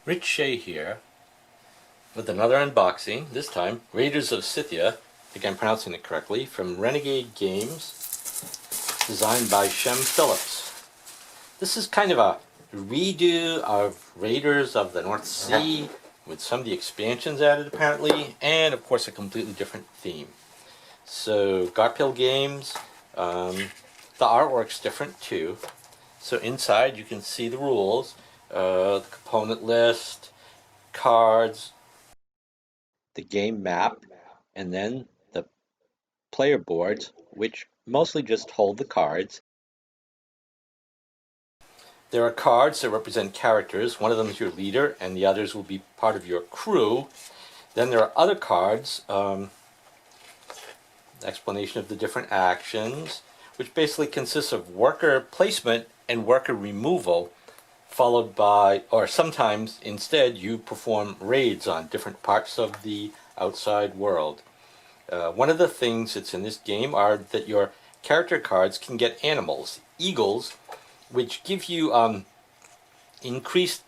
Rich Shea here with another unboxing, this time Raiders of Scythia, I think I'm pronouncing it correctly, from Renegade Games, designed by Shem Phillilps. This is kind of a redo of Raiders of the North Sea, with some of the expansions added apparently, and of course a completely different theme. So Garphill Games, the artwork's different too. So inside you can see the rules, the component list, cards, the game map, and then the player boards, which mostly just hold the cards. There are cards that represent characters. One of them is your leader, and the others will be part of your crew. Then there are other cards, explanation of the different actions, which basically consists of worker placement and worker removal, followed by, or sometimes instead, you perform raids on different parts of the outside world. One of the things that's in this game are that your character cards can get animals, eagles, which give you increases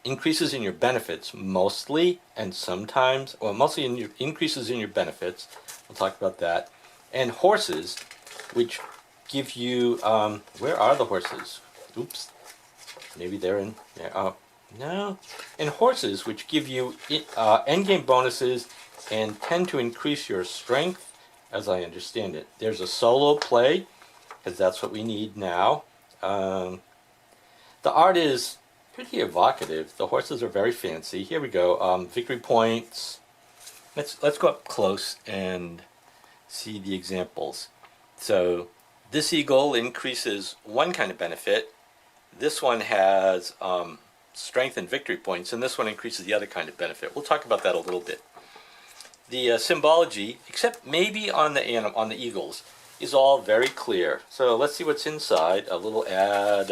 in your benefits mostly, and sometimes, well, mostly in your increases in your benefits. We'll talk about that. And horses, which give you, where are the horses? Oops. Maybe they're in there. Oh, no. And horses, which give you endgame bonuses and tend to increase your strength, as I understand it. There's a solo play, because that's what we need now. The art is pretty evocative. The horses are very fancy. Here we go. Victory points. Let's go up close and see the examples. So this eagle increases one kind of benefit. This one has strength and victory points, and this one increases the other kind of benefit. We'll talk about that a little bit. The symbology, except maybe on the eagles, is all very clear. So let's see what's inside. A little ad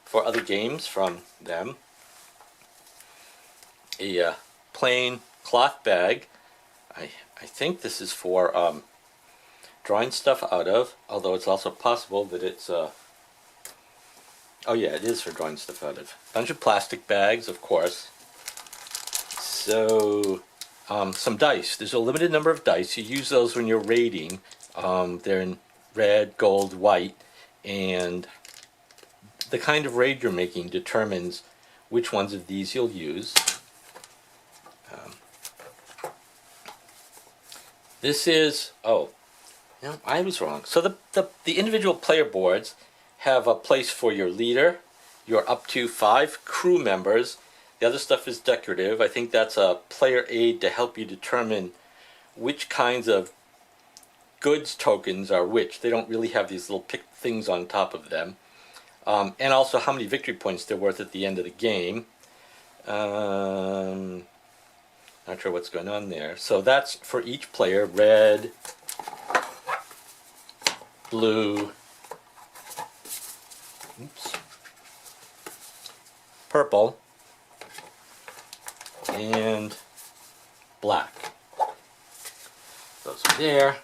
for other games from them. A plain cloth bag. I think this is for drawing stuff out of, although it's also possible that it's oh yeah, it is for drawing stuff out of. Bunch of plastic bags, of course. So, some dice. There's a limited number of dice. You use those when you're raiding. They're in red, gold, white, and the kind of raid you're making determines which ones of these you'll use. This is, oh, no, I was wrong. So the individual player boards have a place for your leader, your up to 5 crew members. The other stuff is decorative. I think that's a player aid to help you determine which kinds of goods tokens are which. They don't really have these little picked things on top of them. And also how many victory points they're worth at the end of the game. Not sure what's going on there. So that's for each player: red, blue, oops, purple, and black. Those are there.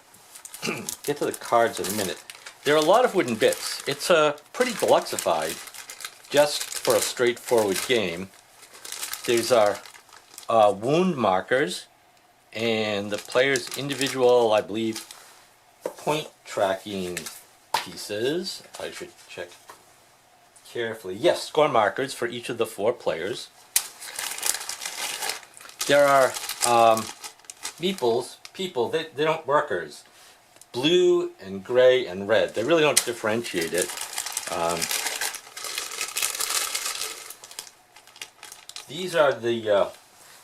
Get to the cards in a minute. There are a lot of wooden bits. It's pretty deluxeified just for a straightforward game. These are wound markers and the player's individual, I believe, point tracking pieces. I should check carefully. Yes, score markers for each of the 4 players. There are meeples, people, they don't workers. Blue and gray and red. They really don't differentiate it. These are the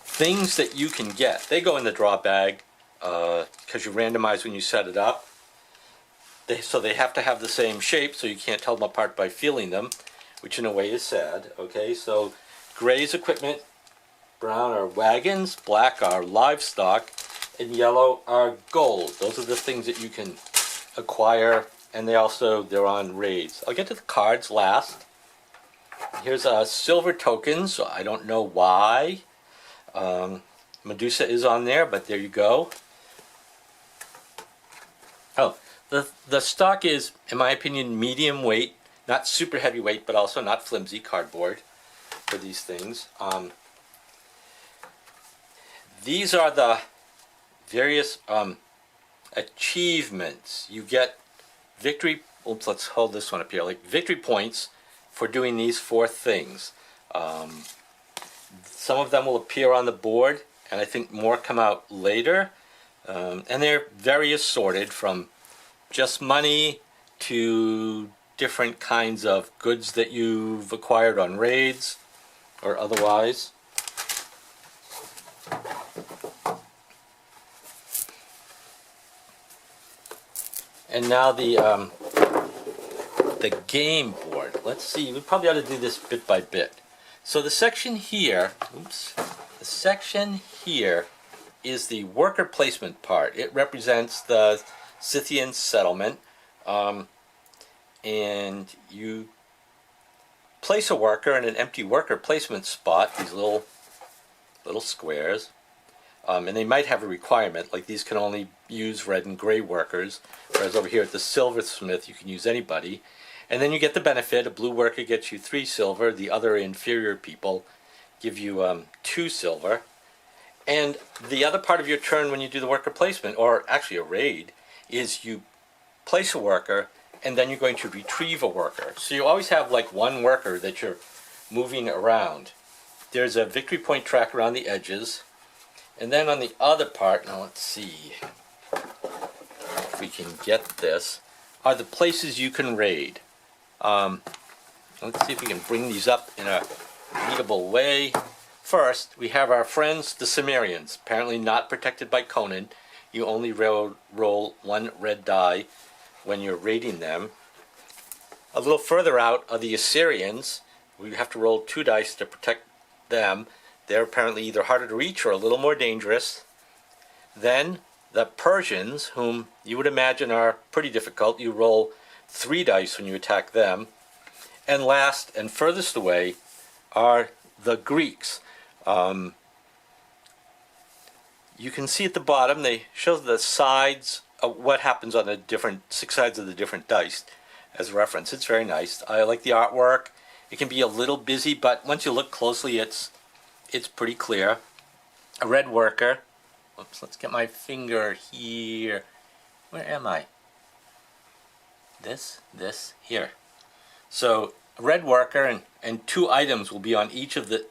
things that you can get. They go in the draw bag because you randomize when you set it up. So they have to have the same shape, so you can't tell them apart by feeling them, which in a way is sad. Okay, so gray is equipment, brown are wagons, black are livestock, and yellow are gold. Those are the things that you can acquire, and they're on raids. I'll get to the cards last. Here's silver tokens, so I don't know why. Medusa is on there, but there you go. Oh, the stock is, in my opinion, medium weight, not super heavyweight, but also not flimsy cardboard. for these things. These are the various achievements. You get victory. Oops, let's hold this one up here. Like victory points for doing these 4 things. Some of them will appear on the board, and I think more come out later. And they're very assorted, from just money to different kinds of goods that you've acquired on raids or otherwise. And now the game board. Let's see, we probably ought to do this bit by bit. So the section here, the section here is the worker placement part. It represents the Scythian settlement, and you place a worker in an empty worker placement spot, these little squares, and they might have a requirement, like these can only use red and gray workers, whereas over here at the silversmith you can use anybody. And then you get the benefit. A blue worker gets you 3 silver, the other inferior people give you 2 silver. And the other part of your turn when you do the worker placement, or actually a raid, is you place a worker and then you're going to retrieve a worker. So you always have like one worker that you're moving around. There's a victory point tracker on the edges. And then on the other part, now let's see if we can get this, are the places you can raid. Let's see if we can bring these up in a readable way. First, we have our friends, the Sumerians, apparently not protected by Conan. You only roll 1 red die when you're raiding them. A little further out are the Assyrians. We have to roll 2 dice to protect them. They're apparently either harder to reach or a little more dangerous. Then the Persians, whom you would imagine are pretty difficult. You roll 3 dice when you attack them. And last and furthest away are the Greeks. You can see at the bottom, they show the sides of what happens on the different 6 sides of the different dice as a reference. It's very nice. I like the artwork. It can be a little busy, but once you look closely, it's pretty clear. A red worker. Oops, let's get my finger here. Where am I? This, here. So a red worker and 2 items will be on each of the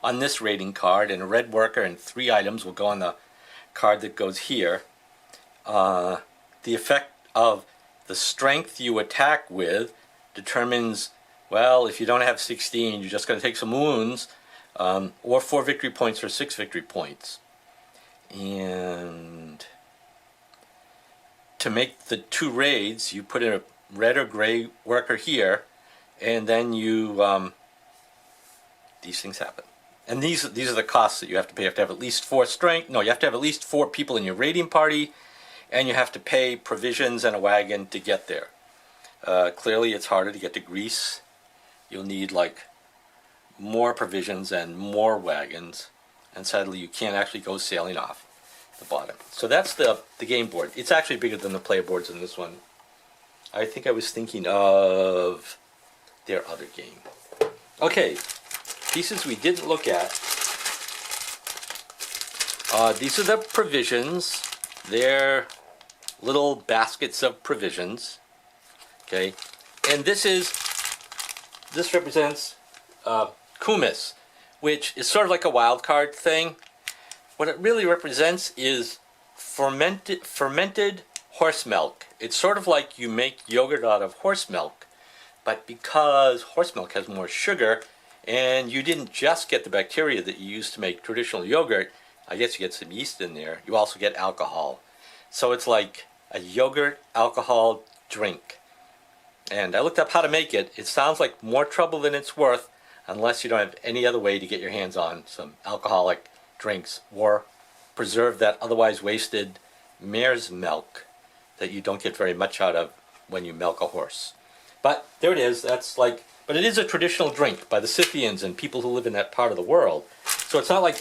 on this rating card, and a red worker and 3 items will go on the card that goes here. The effect of the strength you attack with determines, well, if you don't have 16, you're just going to take some wounds, or 4 victory points or 6 victory points. And to make the 2 raids, you put in a red or gray worker here, and then you these things happen. And these are the costs that you have to pay. You have to have at least 4 strength. No, you have to have at least 4 people in your raiding party, and you have to pay provisions and a wagon to get there. Clearly, it's harder to get to Greece. You'll need like more provisions and more wagons, and sadly, you can't actually go sailing off the bottom. So that's the game board. It's actually bigger than the player boards in this one. I think I was thinking of their other game. Okay, pieces we didn't look at. These are the provisions. They're little baskets of provisions. Okay, and this represents kumis, which is sort of like a wild card thing. What it really represents is fermented horse milk. It's sort of like you make yogurt out of horse milk, but because horse milk has more sugar, and you didn't just get the bacteria that you use to make traditional yogurt, I guess you get some yeast in there, you also get alcohol. So it's like a yogurt alcohol drink. And I looked up how to make it. It sounds like more trouble than it's worth, unless you don't have any other way to get your hands on some alcoholic drinks or preserve that otherwise wasted mare's milk that you don't get very much out of when you milk a horse. But there it is. But it is a traditional drink by the Scythians and people who live in that part of the world. So it's not like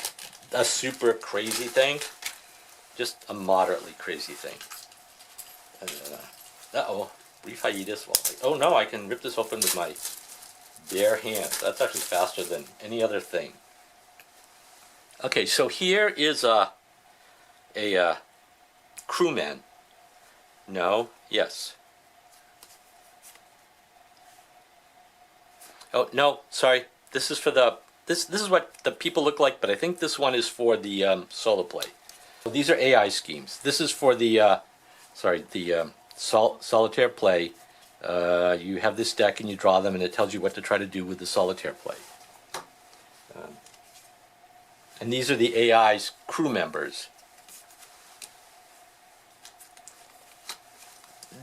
a super crazy thing, just a moderately crazy thing. Uh-oh, brief hiatus. Oh no, I can rip this open with my bare hands. That's actually faster than any other thing. Okay, so here is a crewman. No, yes. Oh no, sorry. This is for the this is what the people look like, but I think this one is for the solo play. These are AI schemes. This is for the solitaire play. You have this deck and you draw them, and it tells you what to try to do with the solitaire play. And these are the AI's crew members.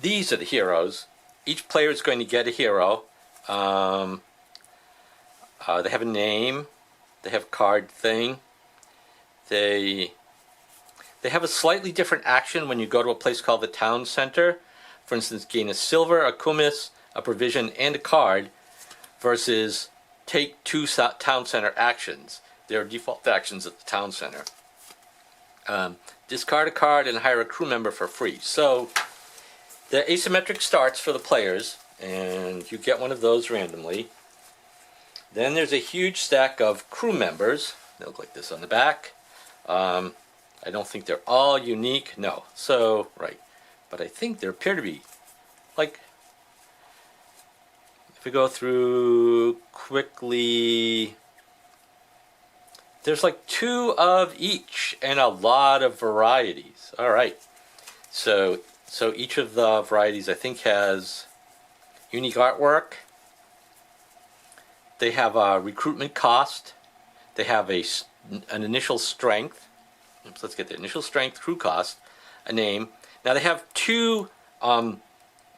These are the heroes. Each player is going to get a hero. They have a name. They have a card thing. They have a slightly different action when you go to a place called the town center. For instance, gain a silver, a kumis, a provision, and a card, versus take 2 town center actions. They're default actions at the town center. Discard a card and hire a crew member for free. So the asymmetric starts for the players, and you get one of those randomly. Then there's a huge stack of crew members. They look like this on the back. I don't think they're all unique. No. So, right. But I think there appear to be, like, if we go through quickly, there's like 2 of each and a lot of varieties. All right. So each of the varieties, I think, has unique artwork. They have a recruitment cost. They have an initial strength. Oops, let's get the initial strength, crew cost, a name. Now they have 2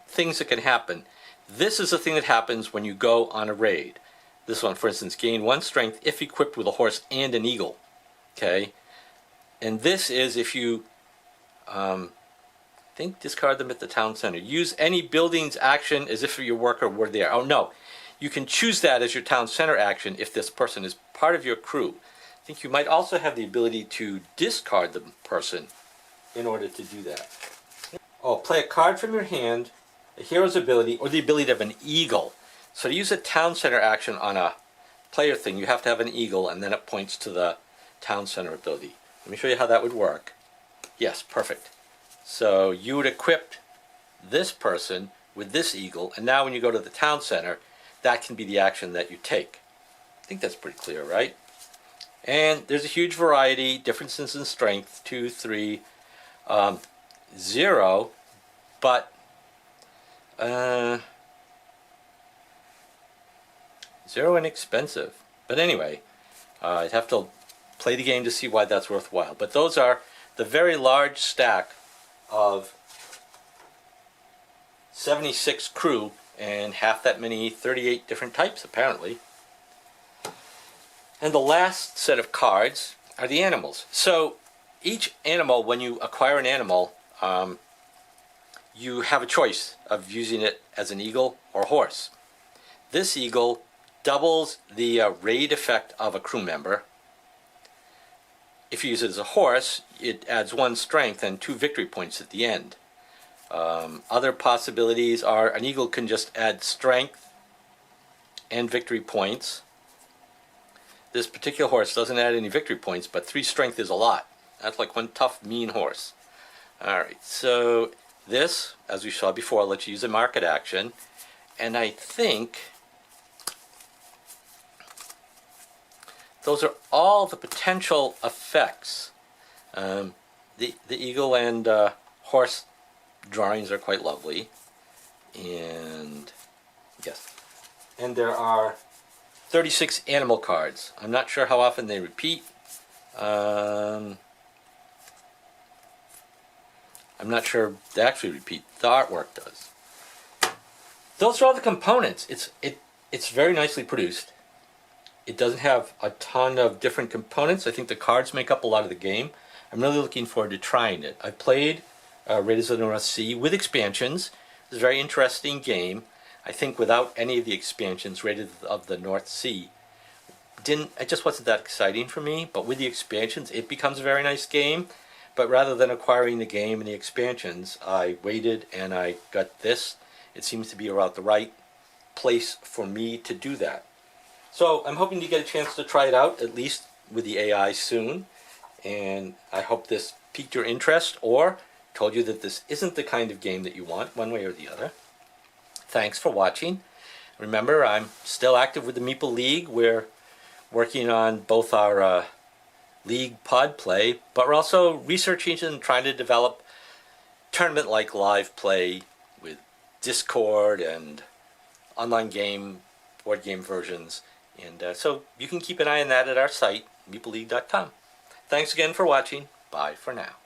things that can happen. This is the thing that happens when you go on a raid. This one, for instance, gain 1 strength if equipped with a horse and an eagle. Okay? And this is if you think discard them at the town center. Use any building's action as if your worker were there. Oh no. You can choose that as your town center action if this person is part of your crew. I think you might also have the ability to discard the person in order to do that. Oh, play a card from your hand, a hero's ability, or the ability to have an eagle. So to use a town center action on a player thing, you have to have an eagle, and then it points to the town center ability. Let me show you how that would work. Yes, perfect. So you would equip this person with this eagle, and now when you go to the town center, that can be the action that you take. I think that's pretty clear, right? And there's a huge variety, differences in strength, 2, 3, 0, but 0 inexpensive. But anyway, I'd have to play the game to see why that's worthwhile. But those are the very large stack of 76 crew and half that many, 38 different types apparently. And the last set of cards are the animals. So each animal, when you acquire an animal, you have a choice of using it as an eagle or a horse. This eagle doubles the raid effect of a crew member. If you use it as a horse, it adds 1 strength and 2 victory points at the end. Other possibilities are an eagle can just add strength and victory points. This particular horse doesn't add any victory points, but 3 strength is a lot. That's like 1 tough, mean horse. Alright, so this, as we saw before, lets you use a market action. And I think those are all the potential effects. The eagle and horse drawings are quite lovely. And yes. And there are 36 animal cards. I'm not sure how often they repeat. I'm not sure they actually repeat. The artwork does. Those are all the components. It's very nicely produced. It doesn't have a ton of different components. I think the cards make up a lot of the game. I'm really looking forward to trying it. I played Raiders of the North Sea with expansions. It's a very interesting game. I think without any of the expansions, Raiders of the North Sea it just wasn't that exciting for me. But with the expansions, it becomes a very nice game. But rather than acquiring the game and the expansions, I waited and I got this. It seems to be about the right place for me to do that. So I'm hoping you get a chance to try it out, at least with the AI soon. And I hope this piqued your interest or told you that this isn't the kind of game that you want, one way or the other. Thanks for watching. Remember, I'm still active with the Meeple League. We're working on both our League pod play, but we're also researching and trying to develop tournament-like live play with Discord and online game, board game versions. And so you can keep an eye on that at our site, meepleleague.com. Thanks again for watching. Bye for now.